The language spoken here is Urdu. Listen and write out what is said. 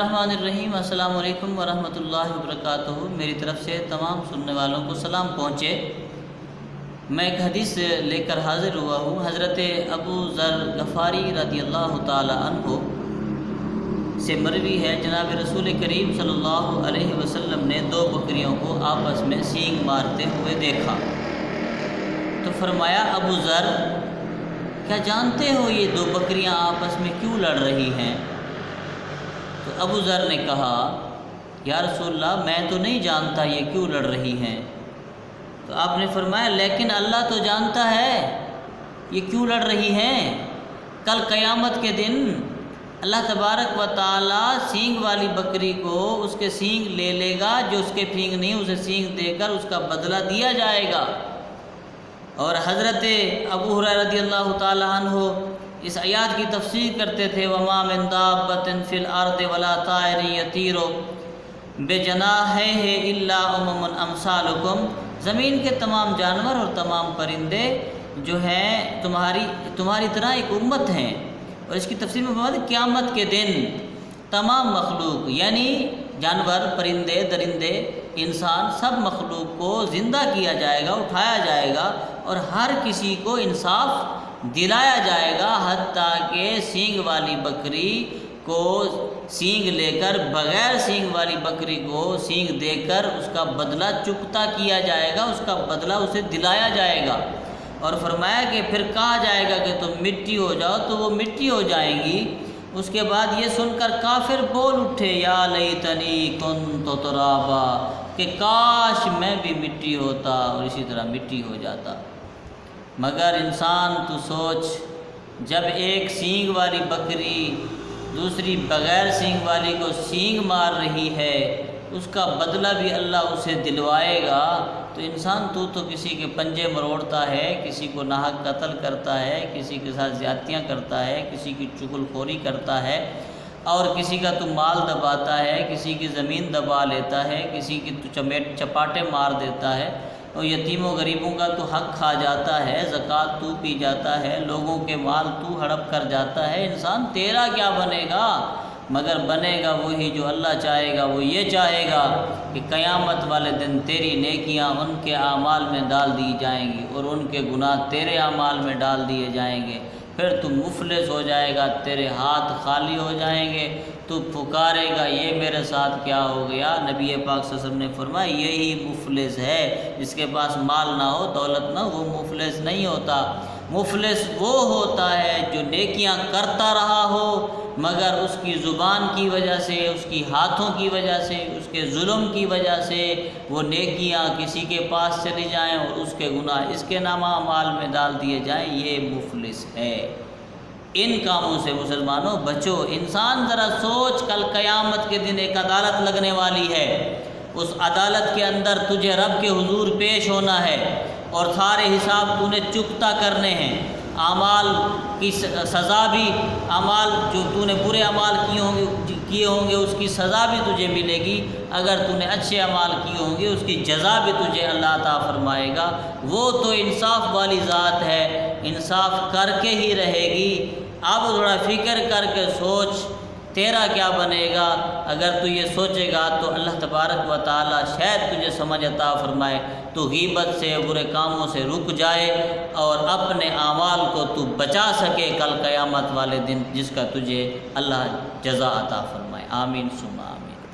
الرحمن الرحیم۔ السلام علیکم ورحمۃ اللہ وبرکاتہ۔ میری طرف سے تمام سننے والوں کو سلام پہنچے۔ میں ایک حدیث لے کر حاضر ہوا ہوں۔ حضرت ابو ذر غفاری رضی اللہ تعالی عنہ سے مروی ہے، جناب رسول کریم صلی اللہ علیہ وسلم نے دو بکریوں کو آپس میں سینگ مارتے ہوئے دیکھا تو فرمایا، ابو ذر کیا جانتے ہو یہ دو بکریاں آپس میں کیوں لڑ رہی ہیں؟ تو ابو ذر نے کہا، یا رسول اللہ میں تو نہیں جانتا یہ کیوں لڑ رہی ہیں۔ تو آپ نے فرمایا، لیکن اللہ تو جانتا ہے یہ کیوں لڑ رہی ہیں۔ کل قیامت کے دن اللہ تبارک و تعالی سینگ والی بکری کو اس کے سینگ لے لے گا، جو اس کے سینگ نہیں اسے سینگ دے کر اس کا بدلہ دیا جائے گا۔ اور حضرت ابو ہریرہ رضی اللہ تعالی عنہ اس آیات کی تفسیر کرتے تھے، وَمَا مِن دَابَّةٍ فِي الْأَرْضِ وَلَا طَائِرٍ يَطِيرُ بِجَنَاحَيْهِ إِلَّا أُمَمٌ أَمْثَالُكُمْ۔ زمین کے تمام جانور اور تمام پرندے جو ہیں تمہاری طرح ایک امت ہیں۔ اور اس کی تفسیر میں فرماتے ہیں قیامت کے دن تمام مخلوق یعنی جانور، پرندے، درندے، انسان، سب مخلوق کو زندہ کیا جائے گا، اٹھایا جائے گا اور ہر کسی کو انصاف دلایا جائے گا، حتیٰ کہ سینگ والی بکری کو سینگ لے کر بغیر سینگ والی بکری کو سینگ دے کر اس کا بدلہ چکتا کیا جائے گا، اس کا بدلہ اسے دلایا جائے گا۔ اور فرمایا کہ پھر کہا جائے گا کہ تم مٹی ہو جاؤ تو وہ مٹی ہو جائیں گی۔ اس کے بعد یہ سن کر کافر بول اٹھے، یا لیتنی کنت ترابا، کہ کاش میں بھی مٹی ہوتا اور اسی طرح مٹی ہو جاتا۔ مگر انسان تو سوچ، جب ایک سینگ والی بکری دوسری بغیر سینگ والی کو سینگ مار رہی ہے، اس کا بدلہ بھی اللہ اسے دلوائے گا، تو انسان تو کسی کے پنجے مروڑتا ہے، کسی کو ناحق قتل کرتا ہے، کسی کے ساتھ زیادتیاں کرتا ہے، کسی کی چغل خوری کرتا ہے، اور کسی کا تو مال دباتا ہے، کسی کی زمین دبا لیتا ہے، کسی کی تو چپاٹے مار دیتا ہے، اور یتیموں غریبوں کا تو حق کھا جاتا ہے، زکوٰۃ تو پی جاتا ہے، لوگوں کے مال تو ہڑپ کر جاتا ہے۔ انسان تیرا کیا بنے گا؟ مگر بنے گا وہی جو اللہ چاہے گا۔ وہ یہ چاہے گا کہ قیامت والے دن تیری نیکیاں ان کے اعمال میں ڈال دی جائیں گی اور ان کے گناہ تیرے اعمال میں ڈال دیے جائیں گے۔ پھر تو مفلس ہو جائے گا، تیرے ہاتھ خالی ہو جائیں گے، تو پکارے گا یہ میرے ساتھ کیا ہو گیا۔ نبی پاک صلی اللہ علیہ وسلم نے فرمایا، یہی مفلس ہے جس کے پاس مال نہ ہو، دولت نہ ہو، وہ مفلس نہیں ہوتا۔ مفلس وہ ہوتا ہے جو نیکیاں کرتا رہا ہو، مگر اس کی زبان کی وجہ سے، اس کی ہاتھوں کی وجہ سے، اس کے ظلم کی وجہ سے وہ نیکیاں کسی کے پاس چلی جائیں اور اس کے گناہ اس کے نامہ اعمال میں ڈال دیے جائیں، یہ مفلس ہے۔ ان کاموں سے مسلمانوں بچو۔ انسان ذرا سوچ، کل قیامت کے دن ایک عدالت لگنے والی ہے، اس عدالت کے اندر تجھے رب کے حضور پیش ہونا ہے اور سارے حساب تو نے چکتا کرنے ہیں۔ اعمال کی سزا بھی، اعمال جو تو نے برے اعمال کیے ہوں گے اس کی سزا بھی تجھے ملے گی، اگر تو نے اچھے اعمال کیے ہوں گے اس کی جزا بھی تجھے اللہ عطا فرمائے گا۔ وہ تو انصاف والی ذات ہے، انصاف کر کے ہی رہے گی۔ اب تھوڑا فکر کر کے سوچ تیرا کیا بنے گا۔ اگر تو یہ سوچے گا تو اللہ تبارک و تعالی شاید تجھے سمجھ عطا فرمائے، تو غیبت سے، برے کاموں سے رک جائے اور اپنے اعمال کو تو بچا سکے کل قیامت والے دن، جس کا تجھے اللہ جزا عطا فرمائے۔ آمین ثم آمین۔